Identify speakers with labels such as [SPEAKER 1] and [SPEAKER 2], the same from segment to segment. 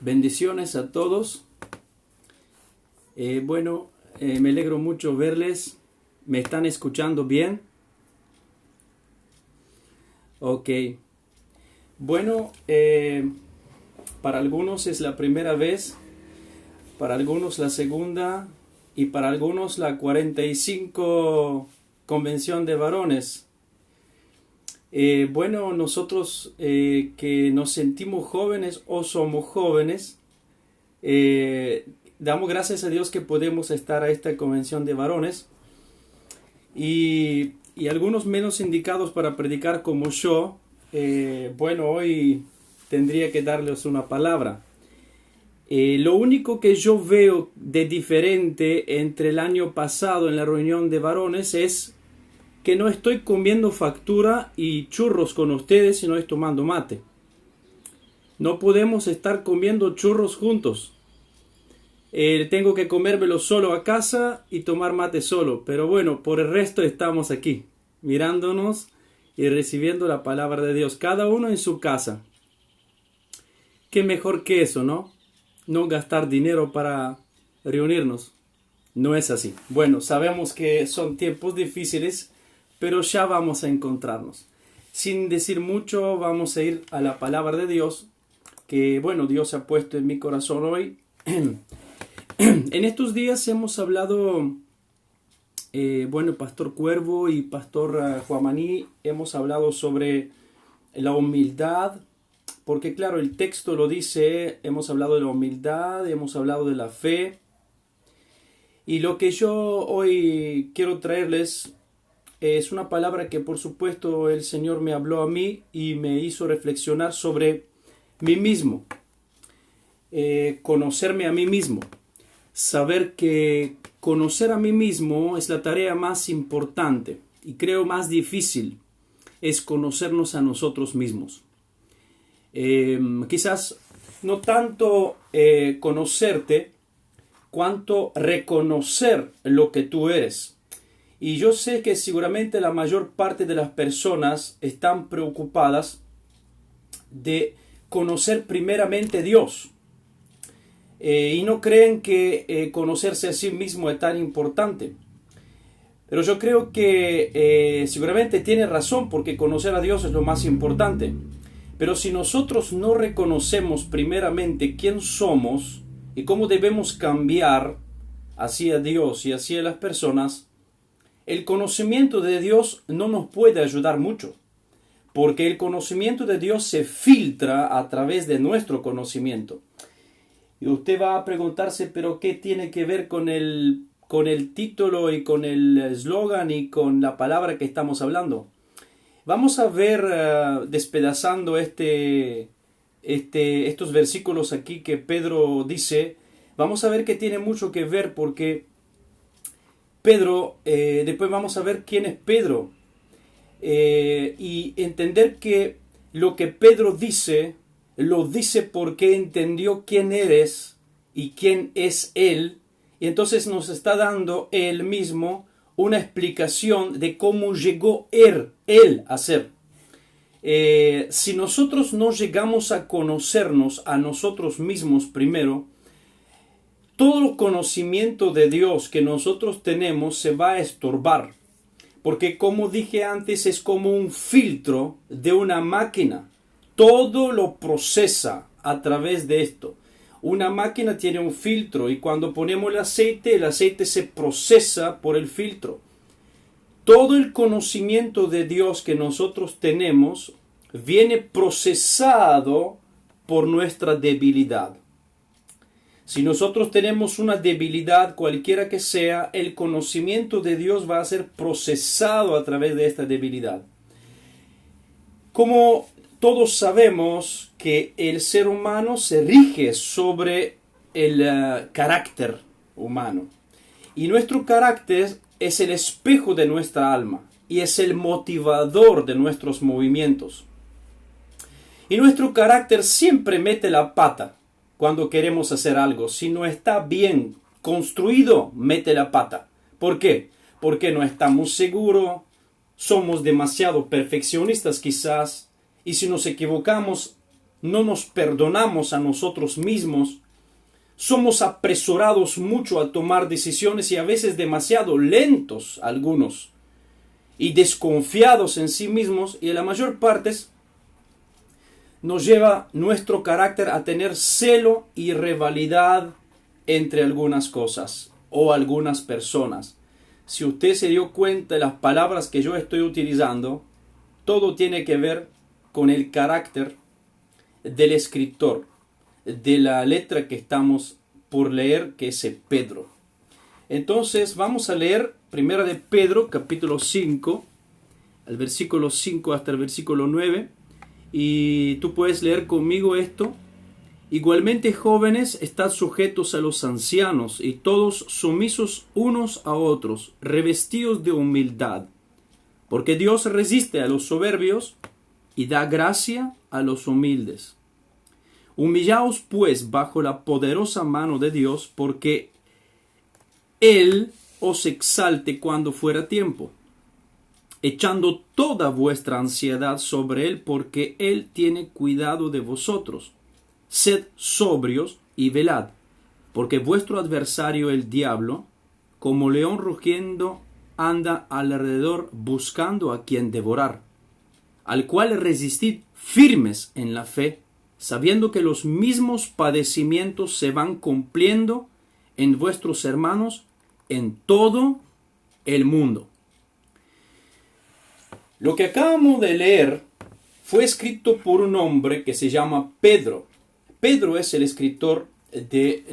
[SPEAKER 1] Bendiciones a todos. Me alegro mucho verles. ¿Me están escuchando bien? Ok. Bueno, para algunos es la primera vez, para algunos la segunda y para algunos la 45 Convención de Varones. Nosotros que nos sentimos jóvenes o somos jóvenes, damos gracias a Dios que podemos estar a esta convención de varones y algunos menos indicados para predicar como yo. Hoy tendría que darles una palabra. Lo único que yo veo de diferente entre el año pasado en la reunión de varones es que no estoy comiendo factura y churros con ustedes, sino estoy tomando mate. No podemos estar comiendo churros juntos. Tengo que comérmelo solo a casa y tomar mate solo. Pero bueno, por el resto estamos aquí, mirándonos y recibiendo la palabra de Dios, cada uno en su casa. Qué mejor que eso, ¿no? No gastar dinero para reunirnos. No es así. Bueno, sabemos que son tiempos difíciles, pero ya vamos a encontrarnos. Sin decir mucho, vamos a ir a la palabra de Dios, que Dios ha puesto en mi corazón hoy. En estos días hemos hablado, Pastor Cuervo y Pastor Juan Maní, hemos hablado sobre la humildad, porque claro, el texto lo dice, hemos hablado de la humildad, hemos hablado de la fe, y lo que yo hoy quiero traerles es una palabra que por supuesto el Señor me habló a mí y me hizo reflexionar sobre mí mismo. Conocerme a mí mismo. Saber que conocer a mí mismo es la tarea más importante y creo más difícil. Es conocernos a nosotros mismos. Quizás no tanto conocerte, cuanto reconocer lo que tú eres. Y yo sé que seguramente la mayor parte de las personas están preocupadas de conocer primeramente a Dios. Y no creen que conocerse a sí mismo es tan importante. Pero yo creo que seguramente tiene razón, porque conocer a Dios es lo más importante. Pero si nosotros no reconocemos primeramente quién somos y cómo debemos cambiar hacia Dios y hacia las personas, el conocimiento de Dios no nos puede ayudar mucho, porque el conocimiento de Dios se filtra a través de nuestro conocimiento. Y usted va a preguntarse, ¿pero qué tiene que ver con el título y con el eslogan y con la palabra que estamos hablando? Vamos a ver, despedazando estos versículos aquí que Pedro dice, vamos a ver que tiene mucho que ver, porque Pedro, después vamos a ver quién es Pedro y entender que lo que Pedro dice, lo dice porque entendió quién eres y quién es él, y entonces nos está dando él mismo una explicación de cómo llegó él a ser. Si nosotros no llegamos a conocernos a nosotros mismos primero, todo el conocimiento de Dios que nosotros tenemos se va a estorbar, porque como dije antes, es como un filtro de una máquina. Todo lo procesa a través de esto. Una máquina tiene un filtro y cuando ponemos el aceite se procesa por el filtro. Todo el conocimiento de Dios que nosotros tenemos viene procesado por nuestra debilidad. Si nosotros tenemos una debilidad, cualquiera que sea, el conocimiento de Dios va a ser procesado a través de esta debilidad. Como todos sabemos que el ser humano se rige sobre el carácter humano. Y nuestro carácter es el espejo de nuestra alma y es el motivador de nuestros movimientos. Y nuestro carácter siempre mete la pata cuando queremos hacer algo. Si no está bien construido, mete la pata. ¿Por qué? Porque no estamos seguros, somos demasiado perfeccionistas quizás, y si nos equivocamos, no nos perdonamos a nosotros mismos, somos apresurados mucho a tomar decisiones y a veces demasiado lentos algunos, y desconfiados en sí mismos, y en la mayor parte nos lleva nuestro carácter a tener celo y rivalidad entre algunas cosas o algunas personas. Si usted se dio cuenta de las palabras que yo estoy utilizando, todo tiene que ver con el carácter del escritor, de la letra que estamos por leer, que es Pedro. Entonces vamos a leer Primera de Pedro, capítulo 5, el versículo 5 hasta el versículo 9, y tú puedes leer conmigo esto. Igualmente, jóvenes, estad sujetos a los ancianos, y todos sumisos unos a otros, revestidos de humildad, porque Dios resiste a los soberbios y da gracia a los humildes. Humillaos pues bajo la poderosa mano de Dios, porque Él os exalte cuando fuera tiempo, echando toda vuestra ansiedad sobre Él, porque Él tiene cuidado de vosotros. Sed sobrios y velad, porque vuestro adversario el diablo, como león rugiendo, anda alrededor buscando a quien devorar, al cual resistid firmes en la fe, sabiendo que los mismos padecimientos se van cumpliendo en vuestros hermanos en todo el mundo. Lo que acabamos de leer fue escrito por un hombre que se llama Pedro. Pedro es el escritor de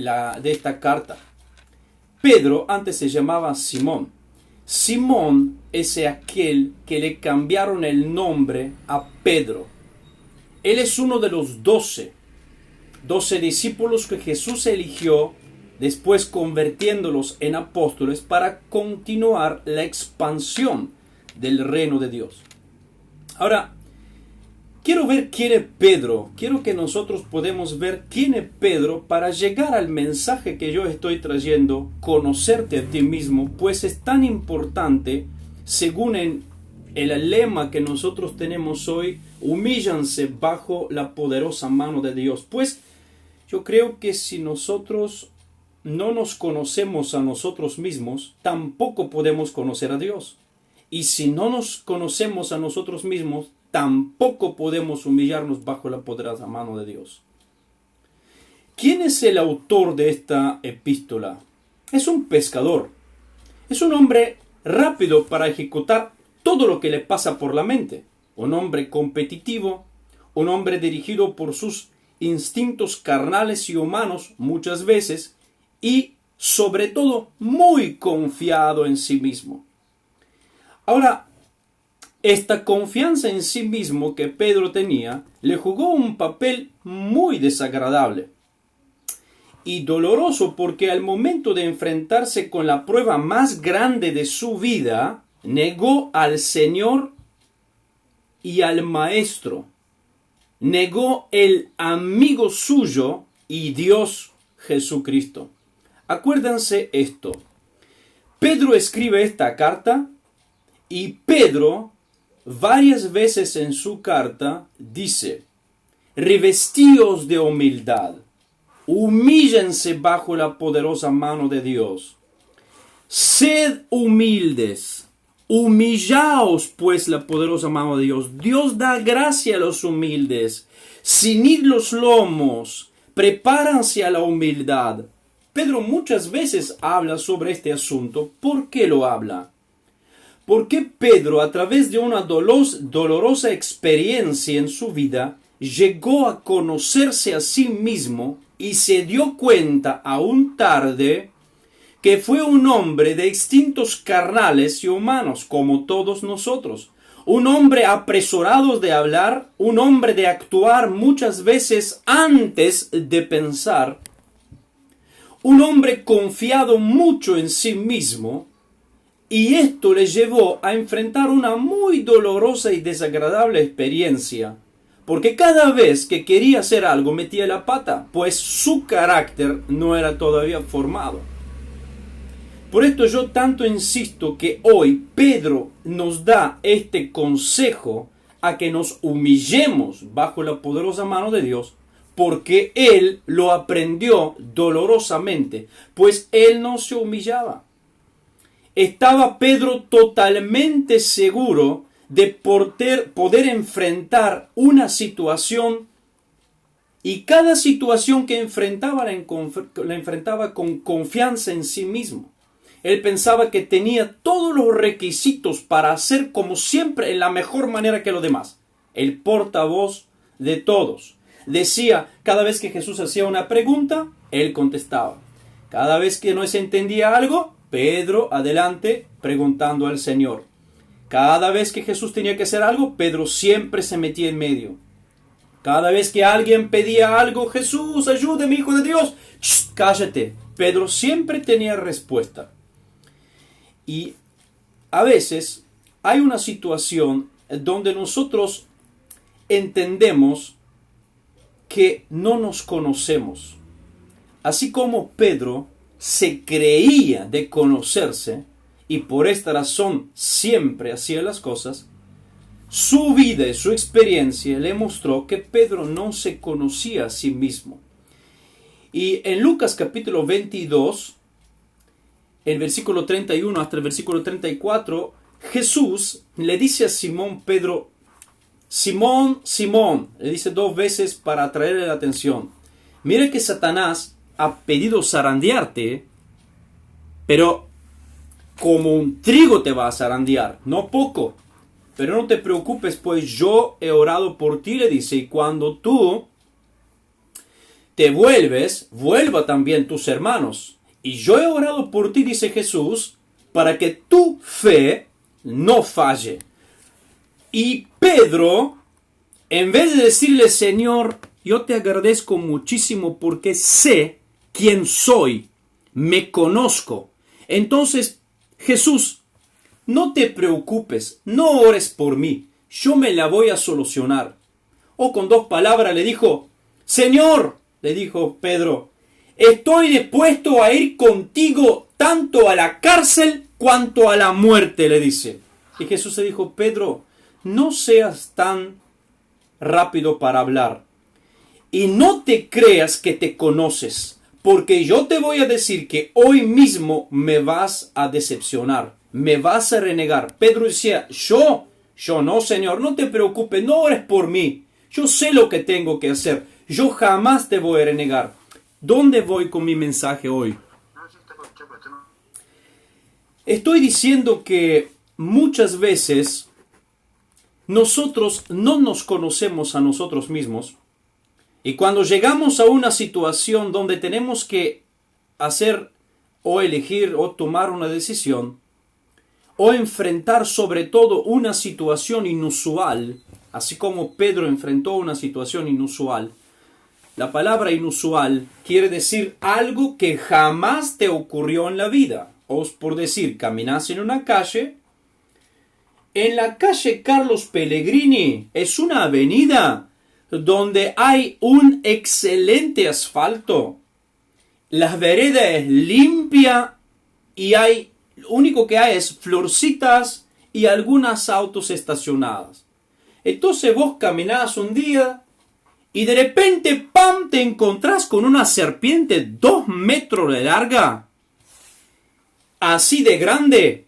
[SPEAKER 1] esta carta. Pedro antes se llamaba Simón. Simón es aquel que le cambiaron el nombre a Pedro. Él es uno de los 12 discípulos que Jesús eligió, después convirtiéndolos en apóstoles para continuar la expansión del reino de Dios. Ahora, quiero ver quién es Pedro. Quiero que nosotros podamos ver quién es Pedro para llegar al mensaje que yo estoy trayendo, conocerte a ti mismo, pues es tan importante, según el lema que nosotros tenemos hoy, humíllanse bajo la poderosa mano de Dios. Pues yo creo que si nosotros no nos conocemos a nosotros mismos, tampoco podemos conocer a Dios. Y si no nos conocemos a nosotros mismos, tampoco podemos humillarnos bajo la poderosa mano de Dios. ¿Quién es el autor de esta epístola? Es un pescador. Es un hombre rápido para ejecutar todo lo que le pasa por la mente. Un hombre competitivo, un hombre dirigido por sus instintos carnales y humanos muchas veces, y sobre todo muy confiado en sí mismo. Ahora, esta confianza en sí mismo que Pedro tenía le jugó un papel muy desagradable y doloroso, porque al momento de enfrentarse con la prueba más grande de su vida, negó al Señor y al Maestro. Negó el amigo suyo y Dios Jesucristo. Acuérdense esto. Pedro escribe esta carta y Pedro varias veces en su carta dice: revestíos de humildad, humíllense bajo la poderosa mano de Dios. Sed humildes, humillaos pues la poderosa mano de Dios. Dios da gracia a los humildes. Ceñid los lomos, prepárense a la humildad. Pedro muchas veces habla sobre este asunto. ¿Por qué lo habla? Porque Pedro, a través de una dolorosa experiencia en su vida, llegó a conocerse a sí mismo y se dio cuenta aún tarde que fue un hombre de instintos carnales y humanos, como todos nosotros. Un hombre apresurado de hablar, un hombre de actuar muchas veces antes de pensar, un hombre confiado mucho en sí mismo, y esto le llevó a enfrentar una muy dolorosa y desagradable experiencia, porque cada vez que quería hacer algo metía la pata, pues su carácter no era todavía formado. Por esto yo tanto insisto que hoy Pedro nos da este consejo a que nos humillemos bajo la poderosa mano de Dios, porque Él lo aprendió dolorosamente, pues Él no se humillaba. Estaba Pedro totalmente seguro de poder enfrentar una situación, y cada situación que enfrentaba la enfrentaba con confianza en sí mismo. Él pensaba que tenía todos los requisitos para hacer como siempre en la mejor manera que los demás. El portavoz de todos. Decía, cada vez que Jesús hacía una pregunta, él contestaba. Cada vez que no se entendía algo, Pedro adelante preguntando al Señor. Cada vez que Jesús tenía que hacer algo, Pedro siempre se metía en medio. Cada vez que alguien pedía algo, Jesús, ayúdeme, Hijo de Dios, ¡shh! Cállate. Pedro siempre tenía respuesta. Y a veces hay una situación donde nosotros entendemos que no nos conocemos. Así como Pedro se creía de conocerse y por esta razón siempre hacía las cosas, su vida y su experiencia le mostró que Pedro no se conocía a sí mismo. Y en Lucas capítulo 22, el versículo 31 hasta el versículo 34, Jesús le dice a Simón Pedro, Simón, Simón, le dice 2 veces para atraerle la atención. Mira que Satanás ha pedido zarandearte, pero como un trigo te va a zarandear, no poco. Pero no te preocupes, pues yo he orado por ti, le dice, y cuando tú te vuelva también tus hermanos. Y yo he orado por ti, dice Jesús, para que tu fe no falle. Y Pedro, en vez de decirle, Señor, yo te agradezco muchísimo porque sé quién soy, me conozco. Entonces, Jesús, no te preocupes, no ores por mí, yo me la voy a solucionar. O con 2 palabras le dijo, Señor, le dijo Pedro, estoy dispuesto a ir contigo tanto a la cárcel cuanto a la muerte, le dice. Y Jesús le dijo, Pedro, no seas tan rápido para hablar y no te creas que te conoces, porque yo te voy a decir que hoy mismo me vas a decepcionar. Me vas a renegar. Pedro decía, yo no, Señor, no te preocupes, no ores por mí. Yo sé lo que tengo que hacer. Yo jamás te voy a renegar. ¿Dónde voy con mi mensaje hoy? Estoy diciendo que muchas veces nosotros no nos conocemos a nosotros mismos, y cuando llegamos a una situación donde tenemos que hacer o elegir o tomar una decisión, o enfrentar sobre todo una situación inusual, así como Pedro enfrentó una situación inusual. La palabra inusual quiere decir algo que jamás te ocurrió en la vida. O por decir, caminas en una calle. En la calle Carlos Pellegrini es una avenida donde hay un excelente asfalto. La vereda es limpia y lo único que hay es florcitas y algunos autos estacionados. Entonces vos caminás un día y de repente, ¡pam!, te encontrás con una serpiente 2 metros de larga, así de grande,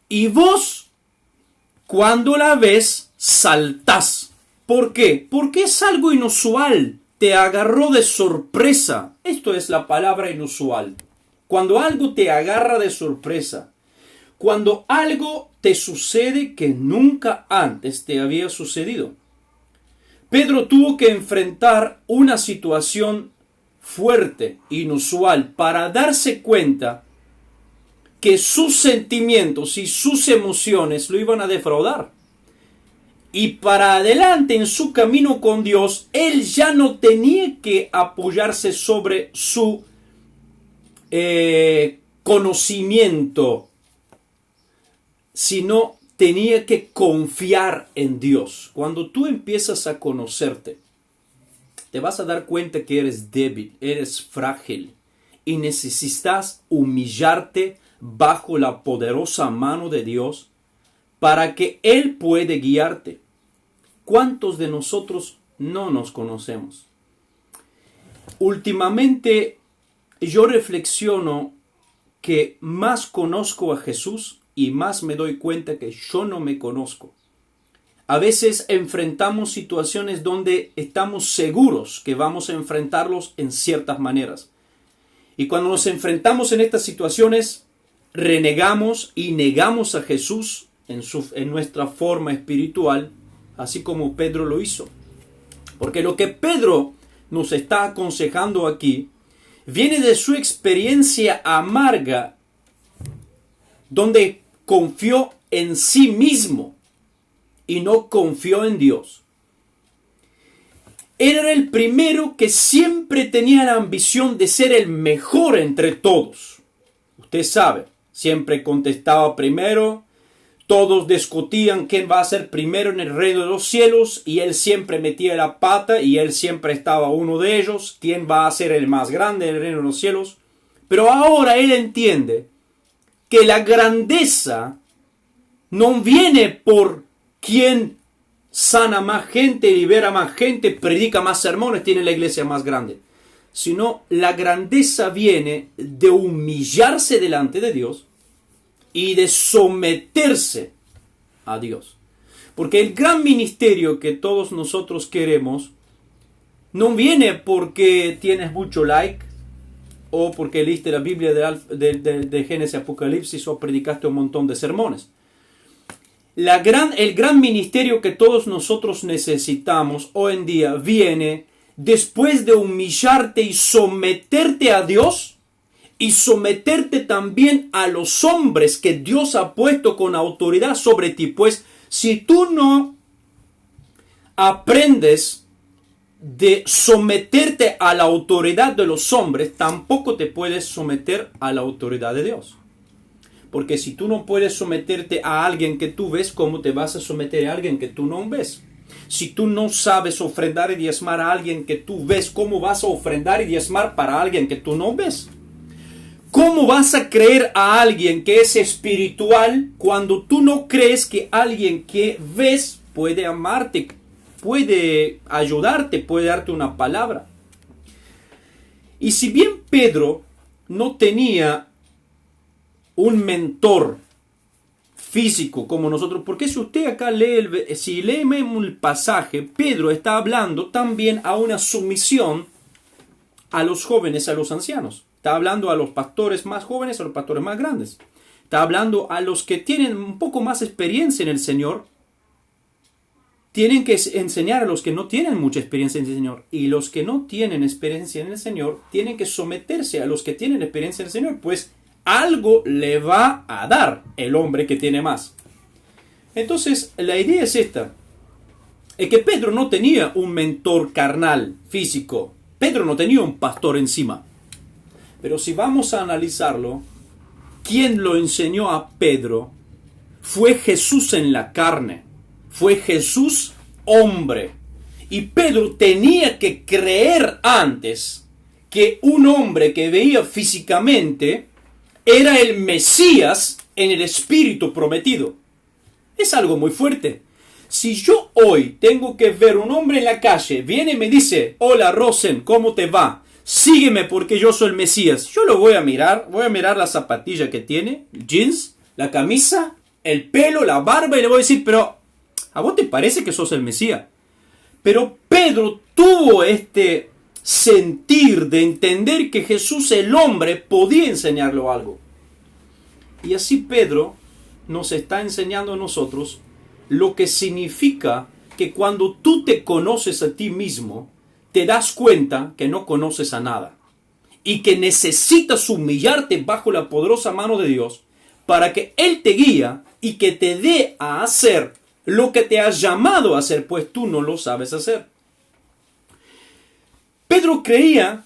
[SPEAKER 1] y vos, cuando la ves, saltás. ¿Por qué? Porque es algo inusual, te agarró de sorpresa. Esto es la palabra inusual. Cuando algo te agarra de sorpresa, cuando algo te sucede que nunca antes te había sucedido. Pedro tuvo que enfrentar una situación fuerte, inusual, para darse cuenta que sus sentimientos y sus emociones lo iban a defraudar. Y para adelante en su camino con Dios, él ya no tenía que apoyarse sobre su conocimiento, sino tenía que confiar en Dios. Cuando tú empiezas a conocerte, te vas a dar cuenta que eres débil, eres frágil y necesitas humillarte bajo la poderosa mano de Dios para que Él pueda guiarte. ¿cuántos de nosotros no nos conocemos? Últimamente yo reflexiono que más conozco a Jesús y más me doy cuenta que yo no me conozco. A veces enfrentamos situaciones donde estamos seguros que vamos a enfrentarlos en ciertas maneras. Y cuando nos enfrentamos en estas situaciones, renegamos y negamos a Jesús en nuestra forma espiritual, así como Pedro lo hizo. Porque lo que Pedro nos está aconsejando aquí viene de su experiencia amarga, donde confió en sí mismo y no confió en Dios. Él era el primero que siempre tenía la ambición de ser el mejor entre todos. Usted sabe, siempre contestaba primero, todos discutían quién va a ser primero en el reino de los cielos y él siempre metía la pata y él siempre estaba uno de ellos, quién va a ser el más grande en el reino de los cielos. Pero ahora él entiende que la grandeza no viene por quién sana más gente, libera más gente, predica más sermones, tiene la iglesia más grande. Sino la grandeza viene de humillarse delante de Dios y de someterse a Dios. Porque el gran ministerio que todos nosotros queremos no viene porque tienes mucho like o porque leíste la Biblia de Génesis Apocalipsis o predicaste un montón de sermones. El gran ministerio que todos nosotros necesitamos hoy en día viene después de humillarte y someterte a Dios y someterte también a los hombres que Dios ha puesto con autoridad sobre ti. Pues si tú no aprendes de someterte a la autoridad de los hombres, tampoco te puedes someter a la autoridad de Dios. Porque si tú no puedes someterte a alguien que tú ves, ¿cómo te vas a someter a alguien que tú no ves? Si tú no sabes ofrendar y diezmar a alguien que tú ves, ¿cómo vas a ofrendar y diezmar para alguien que tú no ves? ¿Cómo vas a creer a alguien que es espiritual cuando tú no crees que alguien que ves puede amarte, puede ayudarte, puede darte una palabra? Y si bien Pedro no tenía un mentor físico como nosotros, porque si usted acá si leemos el pasaje, Pedro está hablando también a una sumisión a los jóvenes, a los ancianos. Está hablando a los pastores más jóvenes, a los pastores más grandes. Está hablando a los que tienen un poco más experiencia en el Señor. Tienen que enseñar a los que no tienen mucha experiencia en el Señor. Y los que no tienen experiencia en el Señor tienen que someterse a los que tienen experiencia en el Señor, pues algo le va a dar el hombre que tiene más. Entonces, la idea es esta. Es que Pedro no tenía un mentor carnal, físico. Pedro no tenía un pastor encima. Pero si vamos a analizarlo, ¿quién lo enseñó a Pedro? Fue Jesús en la carne. Fue Jesús hombre. Y Pedro tenía que creer antes que un hombre que veía físicamente era el Mesías en el Espíritu prometido. Es algo muy fuerte. Si yo hoy tengo que ver un hombre en la calle, viene y me dice, hola Rosen, ¿cómo te va? Sígueme porque yo soy el Mesías. Yo lo voy a mirar la zapatilla que tiene, el jeans, la camisa, el pelo, la barba y le voy a decir, pero ¿a vos te parece que sos el Mesías? Pero Pedro tuvo este sentir de entender que Jesús el hombre podía enseñarlo algo. Y así Pedro nos está enseñando a nosotros lo que significa que cuando tú te conoces a ti mismo, te das cuenta que no conoces a nada y que necesitas humillarte bajo la poderosa mano de Dios para que Él te guíe y que te dé a hacer lo que te ha llamado a hacer, pues tú no lo sabes hacer. Pedro creía,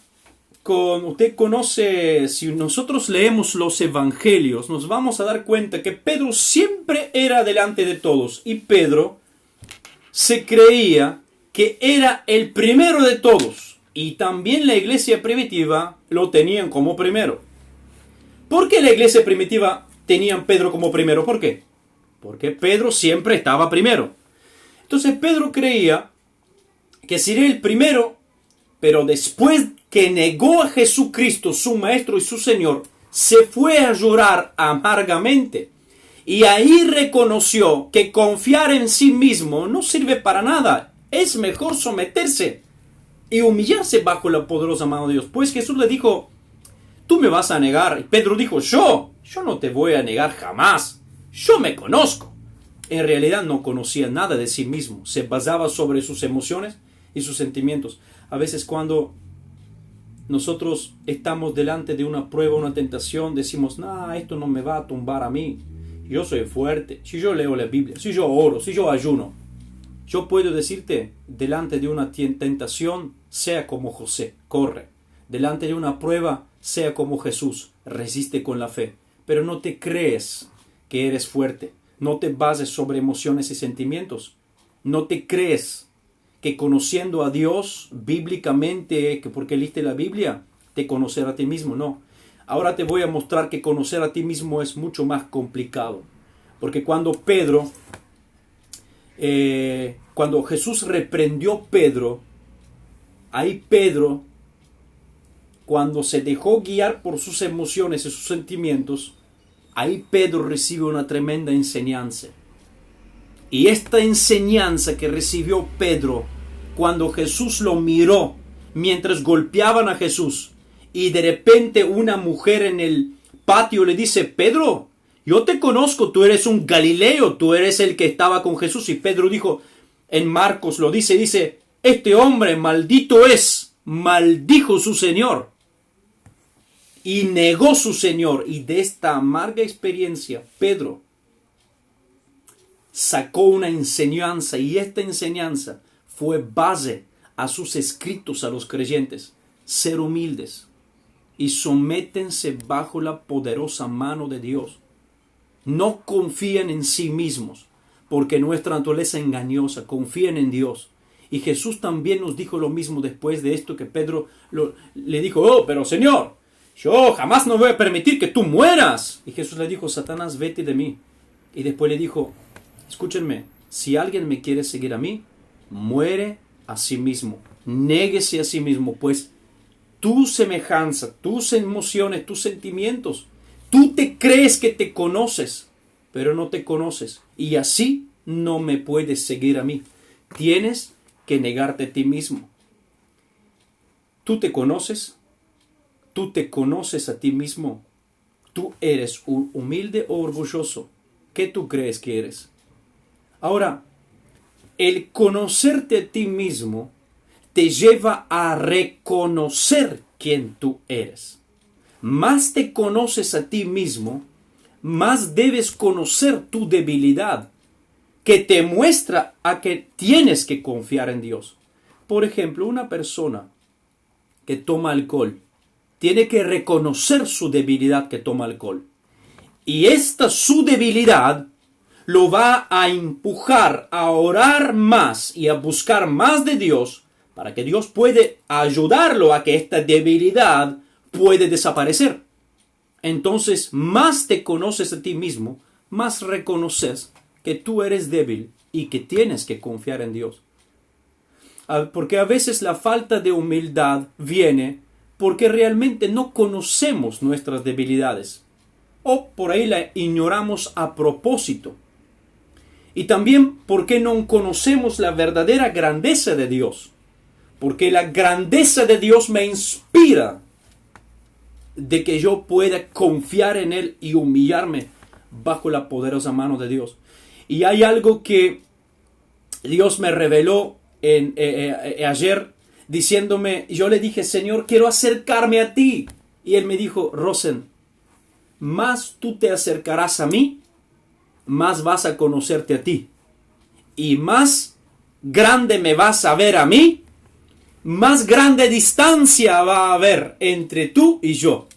[SPEAKER 1] usted conoce, si nosotros leemos los evangelios, nos vamos a dar cuenta que Pedro siempre era delante de todos y Pedro se creía que era el primero de todos y también la iglesia primitiva lo tenían como primero. ¿Por qué la iglesia primitiva tenían Pedro como primero? ¿Por qué? Porque Pedro siempre estaba primero. Entonces Pedro creía que sería el primero, pero después que negó a Jesucristo, su Maestro y su Señor, se fue a llorar amargamente. Y ahí reconoció que confiar en sí mismo no sirve para nada. Es mejor someterse y humillarse bajo la poderosa mano de Dios. Pues Jesús le dijo, tú me vas a negar. Y Pedro dijo, yo no te voy a negar jamás. Yo me conozco. En realidad no conocía nada de sí mismo. Se basaba sobre sus emociones y sus sentimientos. A veces cuando nosotros estamos delante de una prueba, una tentación, decimos, esto no me va a tumbar a mí. Yo soy fuerte. Si yo leo la Biblia, si yo oro, si yo ayuno. Yo puedo decirte, delante de una tentación, sea como José, corre. Delante de una prueba, sea como Jesús, resiste con la fe. Pero no te crees que eres fuerte. No te bases sobre emociones y sentimientos. No te crees que conociendo a Dios bíblicamente, que porque leíste la Biblia, te conocer a ti mismo. No. Ahora te voy a mostrar que conocer a ti mismo es mucho más complicado. Porque cuando Jesús reprendió a Pedro, ahí Pedro, cuando se dejó guiar por sus emociones y sus sentimientos, ahí Pedro recibe una tremenda enseñanza. Y esta enseñanza que recibió Pedro, cuando Jesús lo miró, mientras golpeaban a Jesús, y de repente una mujer en el patio le dice, Pedro, yo te conozco, tú eres un Galileo, tú eres el que estaba con Jesús. Y Pedro dijo, en Marcos lo dice, este hombre maldito es, maldijo su Señor. Y negó su Señor. Y de esta amarga experiencia, Pedro sacó una enseñanza. Y esta enseñanza fue base a sus escritos a los creyentes. Ser humildes. Y sométense bajo la poderosa mano de Dios. No confíen en sí mismos, porque nuestra naturaleza es engañosa. Confíen en Dios. Y Jesús también nos dijo lo mismo después de esto, que Pedro le dijo, pero Señor, yo jamás no voy a permitir que tú mueras. Y Jesús le dijo, Satanás, vete de mí. Y después le dijo, escúchenme, si alguien me quiere seguir a mí, muere a sí mismo. Néguese a sí mismo, pues tu semejanza, tus emociones, tus sentimientos, tú te crees que te conoces, pero no te conoces. Y así no me puedes seguir a mí. Tienes que negarte a ti mismo. ¿Tú te conoces? ¿Tú te conoces a ti mismo? ¿Tú eres humilde o orgulloso? ¿Qué tú crees que eres? Ahora, el conocerte a ti mismo te lleva a reconocer quién tú eres. Más te conoces a ti mismo, más debes conocer tu debilidad, que te muestra a que tienes que confiar en Dios. Por ejemplo, una persona que toma alcohol tiene que reconocer su debilidad que toma alcohol. Y su debilidad lo va a empujar a orar más y a buscar más de Dios, para que Dios puede ayudarlo a que esta debilidad puede desaparecer. Entonces, más te conoces a ti mismo, más reconoces que tú eres débil y que tienes que confiar en Dios. Porque a veces la falta de humildad viene porque realmente no conocemos nuestras debilidades, o por ahí la ignoramos a propósito. Y también porque no conocemos la verdadera grandeza de Dios. Porque la grandeza de Dios me inspira de que yo pueda confiar en Él y humillarme bajo la poderosa mano de Dios. Y hay algo que Dios me reveló ayer, diciéndome, yo le dije, Señor, quiero acercarme a ti. Y Él me dijo, Rosen, más tú te acercarás a mí, más vas a conocerte a ti. Y más grande me vas a ver a mí, más grande distancia va a haber entre tú y yo.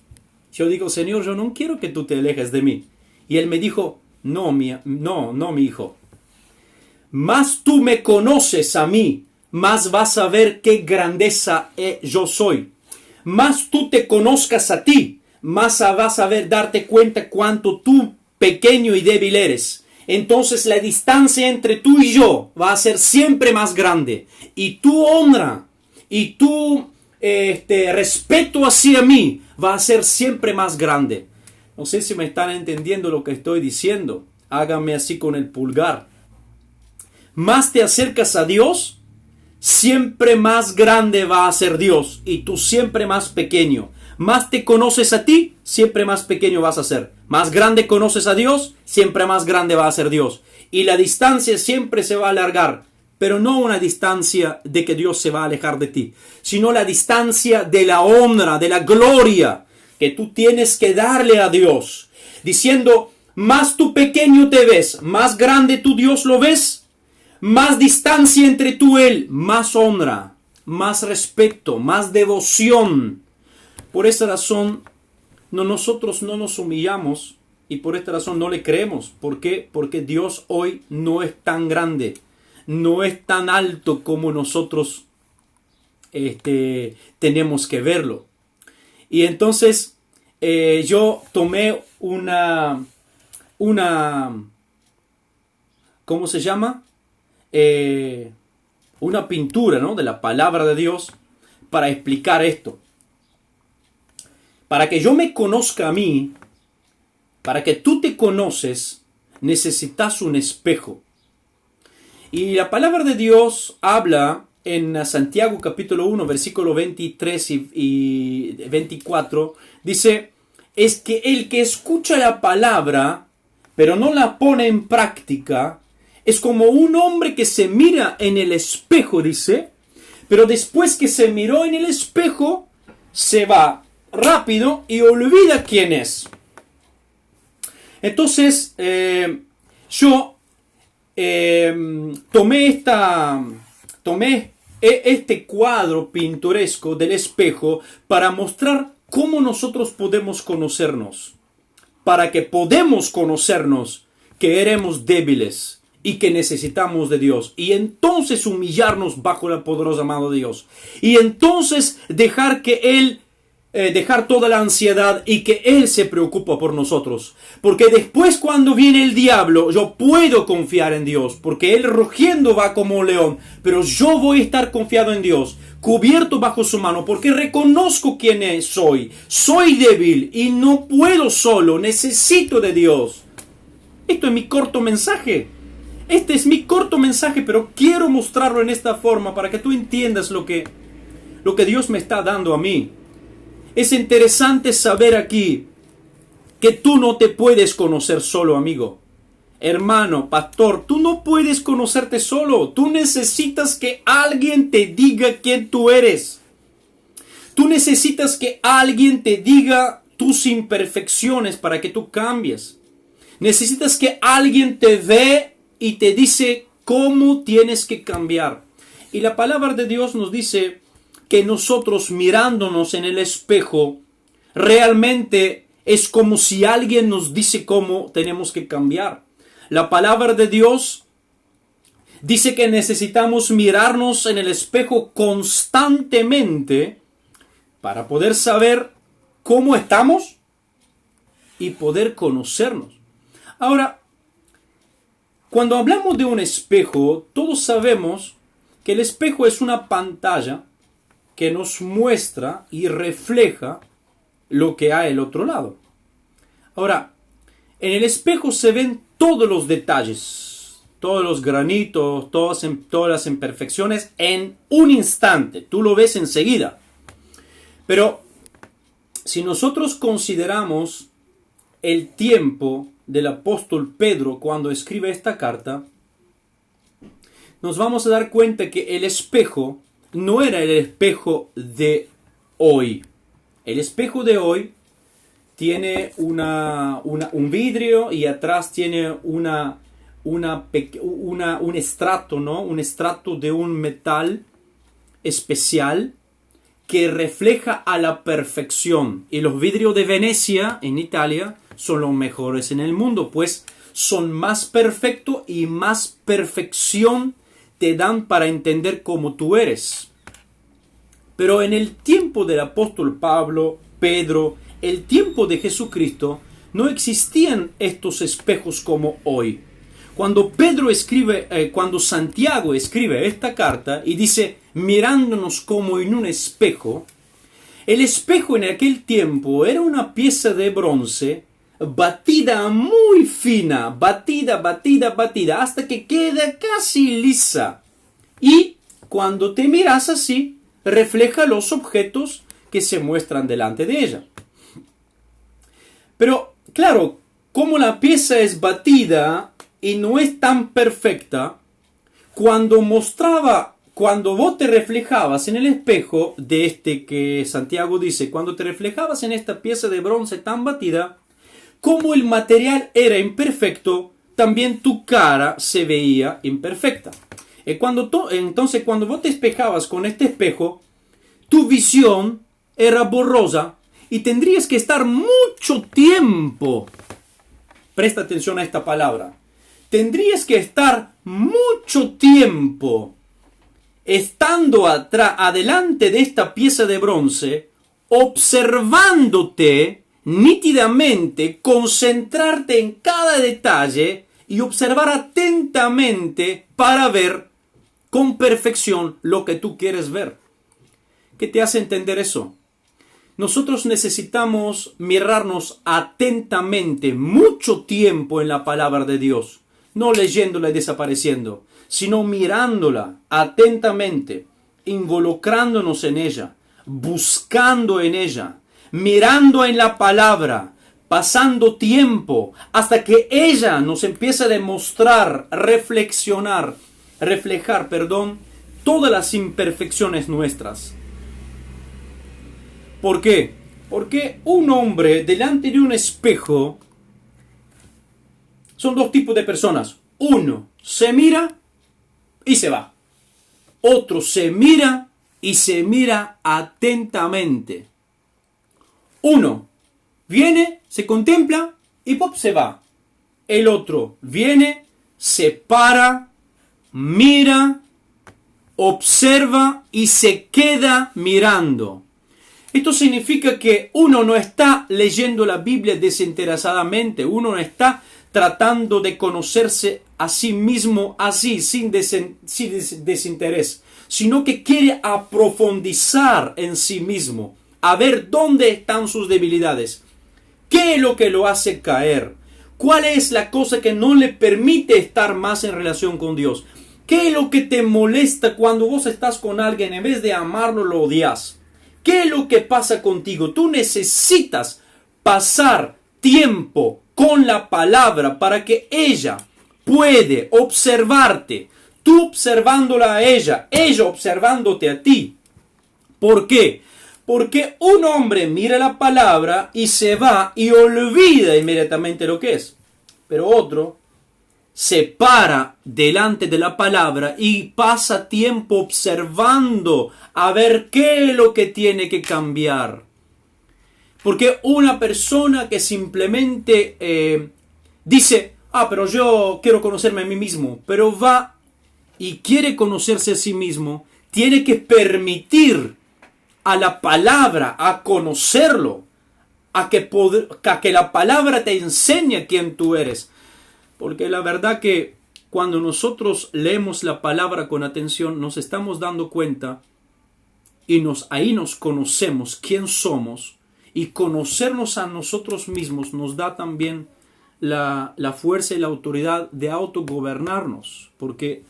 [SPEAKER 1] Yo digo, Señor, yo no quiero que tú te alejes de mí. Y Él me dijo, no, mi hijo. Más tú me conoces a mí, más vas a ver qué grandeza yo soy. Más tú te conozcas a ti, más vas a darte cuenta cuánto tú pequeño y débil eres. entonces la distancia entre tú y yo va a ser siempre más grande. Y tu honra y tu respeto hacia mí va a ser siempre más grande. No sé si me están entendiendo lo que estoy diciendo. Háganme así con el pulgar. Más te acercas a Dios, siempre más grande va a ser Dios y tú siempre más pequeño. Más te conoces a ti, siempre más pequeño vas a ser. Más grande conoces a Dios, siempre más grande va a ser Dios. Y la distancia siempre se va a alargar, pero no una distancia de que Dios se va a alejar de ti, sino la distancia de la honra, de la gloria que tú tienes que darle a Dios. Diciendo, más tú pequeño te ves, más grande tu Dios lo ves, más distancia entre tú y Él, más honra, más respeto, más devoción. Por esa razón, nosotros no nos humillamos y por esta razón no le creemos. ¿Por qué? Porque Dios hoy no es tan grande, no es tan alto como nosotros tenemos que verlo. Y entonces yo tomé una ¿cómo se llama? Una pintura, ¿no?, de la palabra de Dios para explicar esto. Para que yo me conozca a mí, para que tú te conoces, necesitas un espejo. Y la palabra de Dios habla en Santiago capítulo 1, versículo 23 y 24, dice, es que el que escucha la palabra, pero no la pone en práctica, es como un hombre que se mira en el espejo, dice, pero después que se miró en el espejo, se va rápido y olvida quién es. Entonces, yo tomé este cuadro pintoresco del espejo para mostrar cómo nosotros podemos conocernos. Para que podemos conocernos que éramos débiles y que necesitamos de Dios. Y entonces humillarnos bajo la poderosa mano de Dios. Y entonces dejar toda la ansiedad y que Él se preocupa por nosotros. Porque después cuando viene el diablo, yo puedo confiar en Dios. Porque Él rugiendo va como un león. Pero yo voy a estar confiado en Dios, cubierto bajo su mano. Porque reconozco quién soy. Soy débil y no puedo solo. Necesito de Dios. Esto es mi corto mensaje. Este es mi corto mensaje, pero quiero mostrarlo en esta forma para que tú entiendas lo que Dios me está dando a mí. Es interesante saber aquí que tú no te puedes conocer solo, amigo. Hermano, pastor, tú no puedes conocerte solo. Tú necesitas que alguien te diga quién tú eres. Tú necesitas que alguien te diga tus imperfecciones para que tú cambies. Necesitas que alguien te ve y te dice cómo tienes que cambiar. Y la palabra de Dios nos dice que nosotros mirándonos en el espejo, realmente es como si alguien nos dice cómo tenemos que cambiar. La palabra de Dios dice que necesitamos mirarnos en el espejo constantemente para poder saber cómo estamos y poder conocernos. Ahora, cuando hablamos de un espejo, todos sabemos que el espejo es una pantalla que nos muestra y refleja lo que hay al otro lado. Ahora, en el espejo se ven todos los detalles, todos los granitos, todas las imperfecciones en un instante. Tú lo ves enseguida. Pero si nosotros consideramos el tiempo del apóstol Pedro cuando escribe esta carta, nos vamos a dar cuenta que el espejo no era el espejo de hoy. El espejo de hoy tiene un vidrio y atrás tiene un estrato, ¿no? Un estrato de un metal especial que refleja a la perfección. Y los vidrios de Venecia, en Italia, son los mejores en el mundo, pues son más perfectos y más perfección te dan para entender cómo tú eres. Pero en el tiempo del apóstol Pablo, Pedro, el tiempo de Jesucristo, no existían estos espejos como hoy. Cuando cuando Santiago escribe esta carta y dice, mirándonos como en un espejo, el espejo en aquel tiempo era una pieza de bronce batida muy fina, batida, hasta que queda casi lisa. Y cuando te miras así, refleja los objetos que se muestran delante de ella. Pero, claro, como la pieza es batida y no es tan perfecta, cuando vos te reflejabas en el espejo de que Santiago dice, cuando te reflejabas en esta pieza de bronce tan batida, como el material era imperfecto, también tu cara se veía imperfecta. Entonces, cuando vos te espejabas con este espejo, tu visión era borrosa y tendrías que estar mucho tiempo. Presta atención a esta palabra. Tendrías que estar mucho tiempo estando adelante de esta pieza de bronce, observándote nítidamente, concentrarte en cada detalle y observar atentamente para ver con perfección lo que tú quieres ver. ¿Qué te hace entender eso? Nosotros necesitamos mirarnos atentamente mucho tiempo en la palabra de Dios, no leyéndola y desapareciendo, sino mirándola atentamente, involucrándonos en ella, buscando en ella, mirando en la palabra, pasando tiempo hasta que ella nos empiece a demostrar, reflejar, todas las imperfecciones nuestras. ¿Por qué? Porque un hombre delante de un espejo son dos tipos de personas. Uno se mira y se va. Otro se mira y se mira atentamente. Uno viene, se contempla y ¡pop! Se va. El otro viene, se para, mira, observa y se queda mirando. Esto significa que uno no está leyendo la Biblia desinteresadamente, uno no está tratando de conocerse a sí mismo así, sin desinterés, sino que quiere aprofundizar en sí mismo, a ver dónde están sus debilidades, qué es lo que lo hace caer, cuál es la cosa que no le permite estar más en relación con Dios, qué es lo que te molesta cuando vos estás con alguien, en vez de amarlo lo odias. ¿Qué es lo que pasa contigo? Tú necesitas pasar tiempo con la palabra para que ella puede observarte, tú observándola a ella observándote a ti. ¿Por qué? Porque un hombre mira la palabra y se va y olvida inmediatamente lo que es. Pero otro se para delante de la palabra y pasa tiempo observando a ver qué es lo que tiene que cambiar. Porque una persona que simplemente dice, pero yo quiero conocerme a mí mismo, pero va y quiere conocerse a sí mismo, tiene que permitir a la palabra, a conocerlo, a que la palabra te enseñe quién tú eres. Porque la verdad que cuando nosotros leemos la palabra con atención, nos estamos dando cuenta y ahí nos conocemos quién somos, y conocernos a nosotros mismos nos da también la fuerza y la autoridad de autogobernarnos. Porque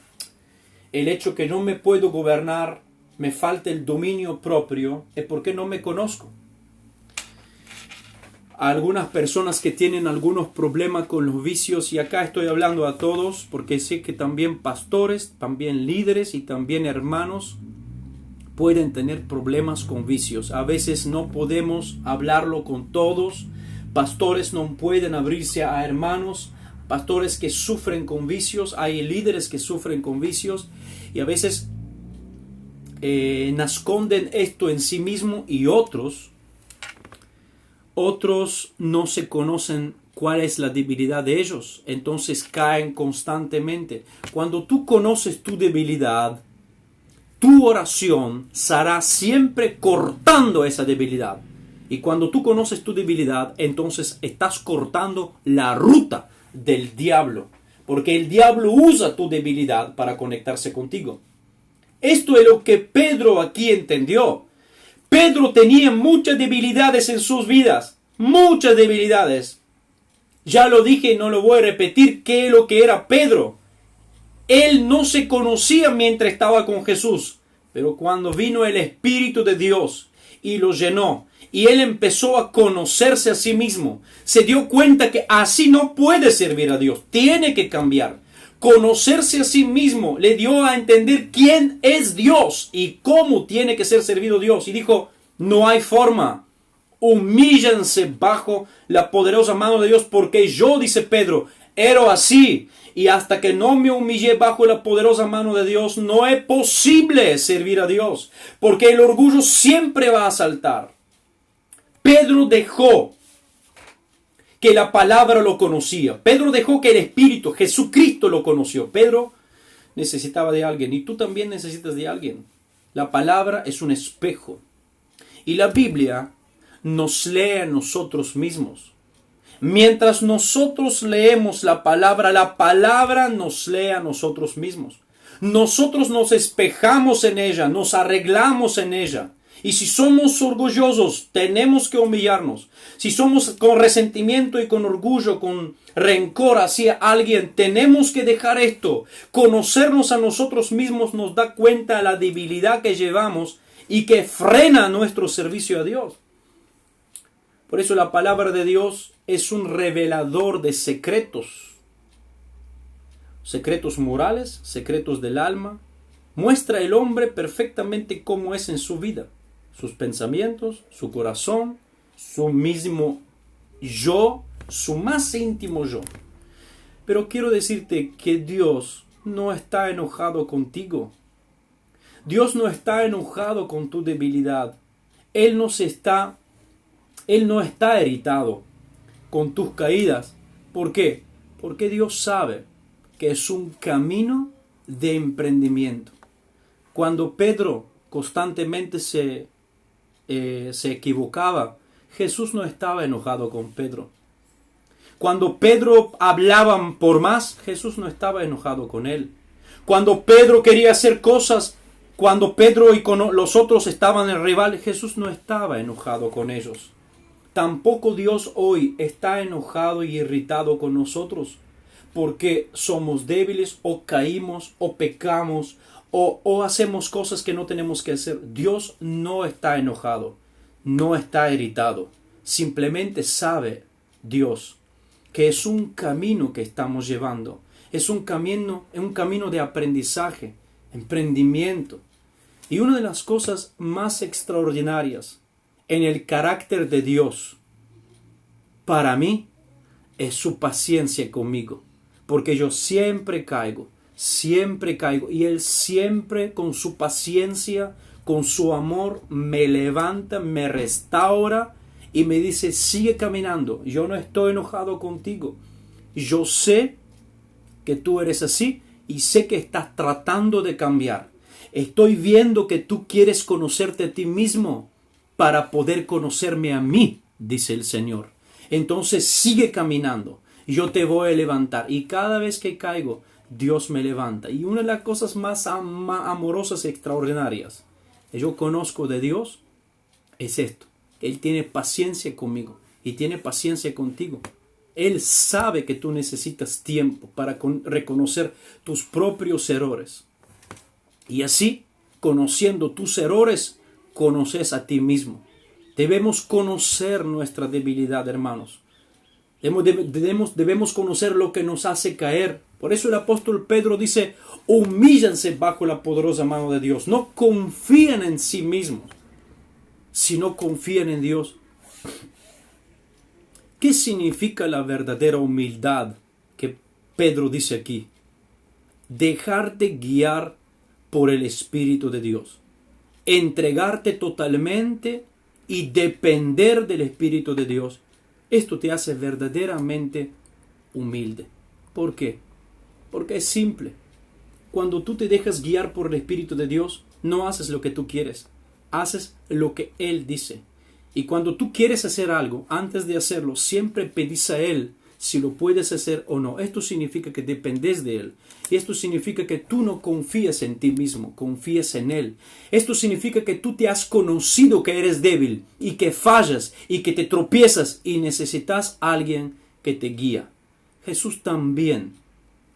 [SPEAKER 1] el hecho que no me puedo gobernar, me falta el dominio propio, es porque no me conozco. Algunas personas que tienen algunos problemas con los vicios, y acá estoy hablando a todos porque sé que también pastores, también líderes y también hermanos pueden tener problemas con vicios. A veces no podemos hablarlo con todos. Pastores no pueden abrirse a hermanos, pastores que sufren con vicios, hay líderes que sufren con vicios y a veces esconden esto en sí mismo, y otros no se conocen cuál es la debilidad de ellos, entonces caen constantemente. Cuando tú conoces tu debilidad, tu oración será siempre cortando esa debilidad. Y cuando tú conoces tu debilidad, entonces estás cortando la ruta del diablo. porque el diablo usa tu debilidad para conectarse contigo. Esto es lo que Pedro aquí entendió. Pedro tenía muchas debilidades en sus vidas, muchas debilidades. Ya lo dije y no lo voy a repetir, qué es lo que era Pedro. Él no se conocía mientras estaba con Jesús, pero cuando vino el Espíritu de Dios y lo llenó, y él empezó a conocerse a sí mismo, se dio cuenta que así no puede servir a Dios, tiene que cambiar. Conocerse a sí mismo le dio a entender quién es Dios y cómo tiene que ser servido Dios. Y dijo, no hay forma. Humíllense bajo la poderosa mano de Dios, porque yo, dice Pedro, era así. Y hasta que no me humillé bajo la poderosa mano de Dios, no es posible servir a Dios, porque el orgullo siempre va a saltar. Pedro dejó que la palabra lo conocía. Pedro dejó que el Espíritu, Jesucristo, lo conoció. Pedro necesitaba de alguien y tú también necesitas de alguien. La palabra es un espejo y la Biblia nos lee a nosotros mismos. Mientras nosotros leemos la palabra nos lee a nosotros mismos. Nosotros nos espejamos en ella, nos arreglamos en ella. Y si somos orgullosos, tenemos que humillarnos. Si somos con resentimiento y con orgullo, con rencor hacia alguien, tenemos que dejar esto. Conocernos a nosotros mismos nos da cuenta de la debilidad que llevamos y que frena nuestro servicio a Dios. Por eso la palabra de Dios es un revelador de secretos. Secretos morales, secretos del alma. Muestra el hombre perfectamente cómo es en su vida. Sus pensamientos, su corazón, su mismo yo, su más íntimo yo. Pero quiero decirte que Dios no está enojado contigo. Dios no está enojado con tu debilidad. Él no está irritado con tus caídas. ¿Por qué? Porque Dios sabe que es un camino de emprendimiento. Cuando Pedro constantemente se equivocaba, Jesús no estaba enojado con Pedro. Cuando Pedro hablaba por más, Jesús no estaba enojado con él. Cuando Pedro quería hacer cosas, cuando Pedro y con los otros estaban en rival, Jesús no estaba enojado con ellos. Tampoco Dios hoy está enojado y irritado con nosotros porque somos débiles o caímos o pecamos o hacemos cosas que no tenemos que hacer. Dios no está enojado, no está irritado. Simplemente sabe Dios que es un camino que estamos llevando. Es un camino de aprendizaje, emprendimiento. Y una de las cosas más extraordinarias en el carácter de Dios, para mí, es su paciencia conmigo. Porque yo siempre caigo. Y Él siempre con su paciencia, con su amor, me levanta, me restaura y me dice, sigue caminando. Yo no estoy enojado contigo. Yo sé que tú eres así y sé que estás tratando de cambiar. Estoy viendo que tú quieres conocerte a ti mismo para poder conocerme a mí, dice el Señor. Entonces sigue caminando. Yo te voy a levantar. Y cada vez que caigo, Dios me levanta. Y una de las cosas más amorosas y extraordinarias que yo conozco de Dios es esto. Él tiene paciencia conmigo y tiene paciencia contigo. Él sabe que tú necesitas tiempo para reconocer tus propios errores. Y así, conociendo tus errores, conoces a ti mismo. Debemos conocer nuestra debilidad, hermanos. Debemos conocer lo que nos hace caer. Por eso el apóstol Pedro dice, humíllense bajo la poderosa mano de Dios. No confíen en sí mismos, sino confíen en Dios. ¿Qué significa la verdadera humildad que Pedro dice aquí? Dejarte guiar por el Espíritu de Dios. Entregarte totalmente y depender del Espíritu de Dios. Esto te hace verdaderamente humilde. ¿Por qué? Porque es simple. Cuando tú te dejas guiar por el Espíritu de Dios, no haces lo que tú quieres. Haces lo que Él dice. Y cuando tú quieres hacer algo, antes de hacerlo, siempre pedís a Él si lo puedes hacer o no. Esto significa que dependes de Él. Y esto significa que tú no confías en ti mismo, confías en Él. Esto significa que tú te has conocido que eres débil y que fallas y que te tropiezas y necesitas a alguien que te guía. Jesús también,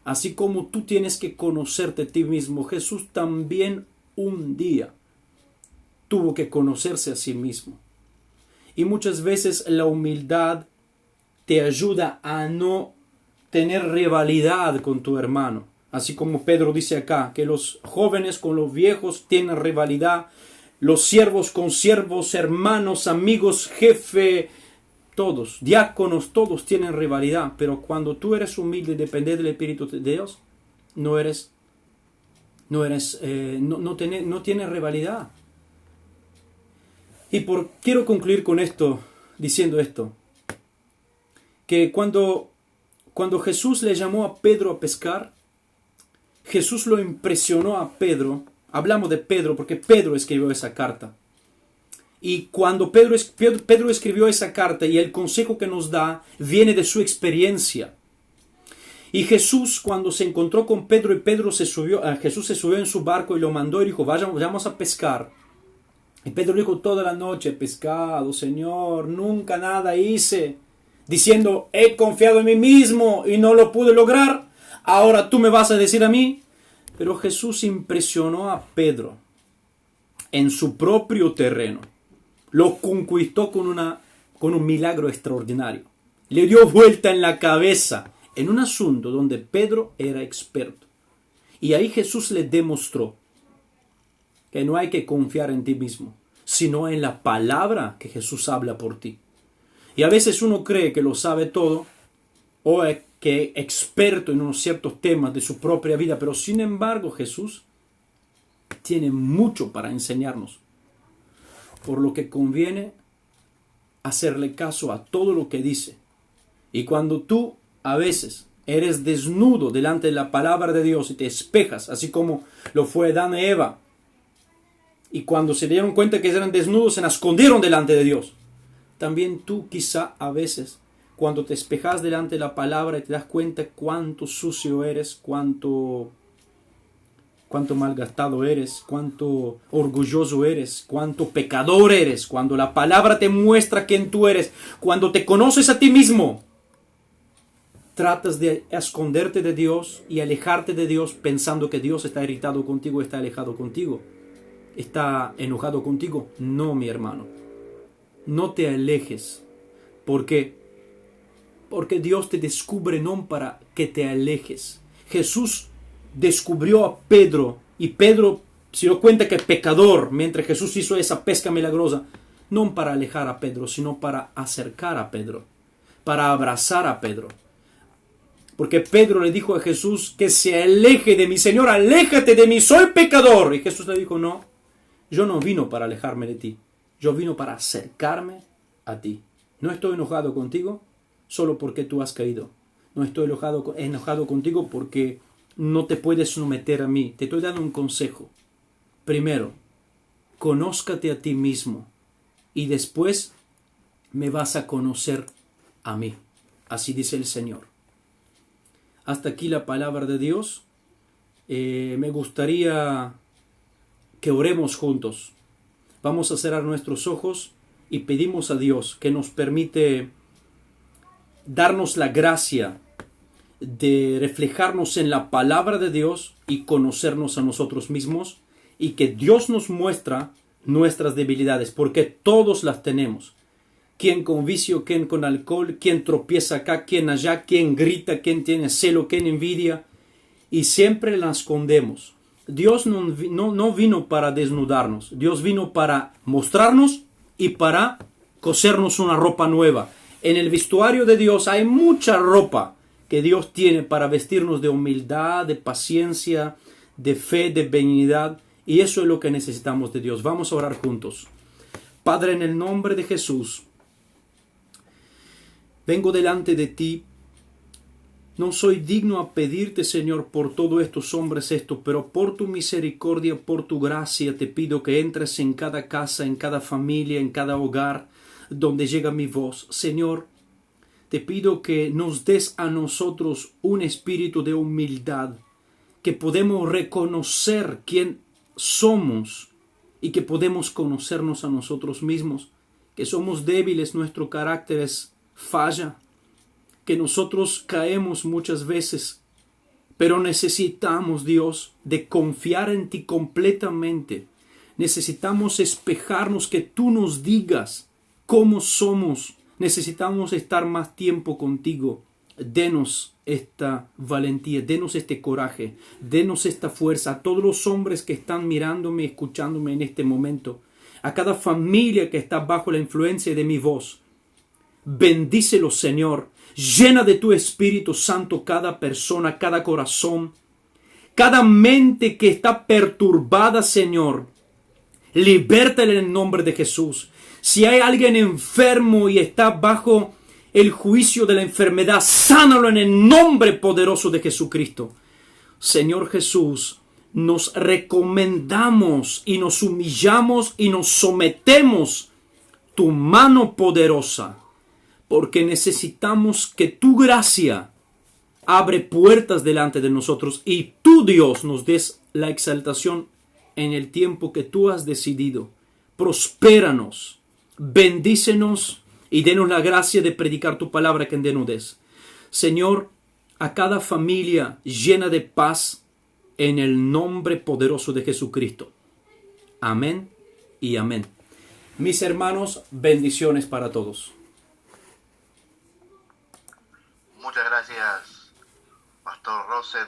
[SPEAKER 1] así como tú tienes que conocerte a ti mismo, Jesús también un día tuvo que conocerse a sí mismo. Y muchas veces la humildad te ayuda a no tener rivalidad con tu hermano. Así como Pedro dice acá, que los jóvenes con los viejos tienen rivalidad, los siervos con siervos, hermanos, amigos, jefe, todos, diáconos, todos tienen rivalidad. Pero cuando tú eres humilde y dependes del Espíritu de Dios, no tienes rivalidad. Y quiero concluir con esto, diciendo esto, que cuando Jesús le llamó a Pedro a pescar, Jesús lo impresionó a Pedro. Hablamos de Pedro porque Pedro escribió esa carta. Y cuando Pedro escribió esa carta, y el consejo que nos da viene de su experiencia. Y Jesús, cuando se encontró con Pedro y Jesús se subió en su barco y lo mandó y dijo, vayamos a pescar. Y Pedro dijo, toda la noche he pescado, Señor, nunca nada hice. Diciendo, he confiado en mí mismo y no lo pude lograr. Ahora tú me vas a decir a mí. Pero Jesús impresionó a Pedro en su propio terreno. Lo conquistó con un milagro extraordinario. Le dio vuelta en la cabeza en un asunto donde Pedro era experto. Y ahí Jesús le demostró que no hay que confiar en ti mismo, sino en la palabra que Jesús habla por ti. Y a veces uno cree que lo sabe todo, o que es experto en unos ciertos temas de su propia vida, pero sin embargo Jesús tiene mucho para enseñarnos. Por lo que conviene hacerle caso a todo lo que dice. Y cuando tú a veces eres desnudo delante de la palabra de Dios y te espejas, así como lo fue Adán y Eva, y cuando se dieron cuenta que eran desnudos, se escondieron delante de Dios. También tú quizá a veces, cuando te espejas delante de la palabra y te das cuenta cuánto sucio eres, cuánto malgastado eres, cuánto orgulloso eres, cuánto pecador eres, cuando la palabra te muestra quién tú eres, cuando te conoces a ti mismo, tratas de esconderte de Dios y alejarte de Dios pensando que Dios está irritado contigo, está alejado contigo, está enojado contigo. No, mi hermano, no te alejes. ¿Por qué? Porque Dios te descubre no para que te alejes. Jesús descubrió a Pedro y Pedro se dio cuenta que es pecador mientras Jesús hizo esa pesca milagrosa, no para alejar a Pedro, sino para acercar a Pedro, para abrazar a Pedro. Porque Pedro le dijo a Jesús que se aleje de mí. Señor, aléjate de mí, soy pecador. Y Jesús le dijo, no, yo no vino para alejarme de ti, yo vino para acercarme a ti. No estoy enojado contigo solo porque tú has caído. No estoy enojado contigo porque no te puedes someter a mí. Te estoy dando un consejo. Primero, conózcate a ti mismo y después me vas a conocer a mí. Así dice el Señor. Hasta aquí la palabra de Dios. Me gustaría que oremos juntos. Vamos a cerrar nuestros ojos y pedimos a Dios que nos permite darnos la gracia de reflejarnos en la palabra de Dios y conocernos a nosotros mismos, y que Dios nos muestra nuestras debilidades, porque todos las tenemos. Quien con vicio, quien con alcohol, quien tropieza acá, quien allá, quien grita, quien tiene celo, quien envidia, y siempre la escondemos. Dios no vino para desnudarnos, Dios vino para mostrarnos y para cosernos una ropa nueva. En el vestuario de Dios hay mucha ropa que Dios tiene para vestirnos de humildad, de paciencia, de fe, de benignidad, y eso es lo que necesitamos de Dios. Vamos a orar juntos. Padre, en el nombre de Jesús, vengo delante de ti. No soy digno a pedirte, Señor, por todos estos hombres esto, pero por tu misericordia, por tu gracia, te pido que entres en cada casa, en cada familia, en cada hogar donde llega mi voz. Señor, te pido que nos des a nosotros un espíritu de humildad, que podemos reconocer quién somos y que podemos conocernos a nosotros mismos, que somos débiles, nuestro carácter es falla, que nosotros caemos muchas veces, pero necesitamos, Dios, de confiar en ti completamente. Necesitamos espejarnos, que tú nos digas cómo somos. Necesitamos estar más tiempo contigo. Denos esta valentía, denos este coraje, denos esta fuerza a todos los hombres que están mirándome y escuchándome en este momento, a cada familia que está bajo la influencia de mi voz. Bendícelo, Señor. Llena de tu Espíritu Santo cada persona, cada corazón, cada mente que está perturbada, Señor. Libértale en el nombre de Jesús. Si hay alguien enfermo y está bajo el juicio de la enfermedad, sánalo en el nombre poderoso de Jesucristo. Señor Jesús, nos recomendamos y nos humillamos y nos sometemos tu mano poderosa, porque necesitamos que tu gracia abre puertas delante de nosotros y tú, Dios, nos des la exaltación en el tiempo que tú has decidido. Prospéranos, bendícenos y denos la gracia de predicar tu palabra que nos des. Señor, a cada familia llena de paz en el nombre poderoso de Jesucristo. Amén y amén. Mis hermanos, bendiciones para todos.
[SPEAKER 2] Muchas gracias, Pastor Rosen,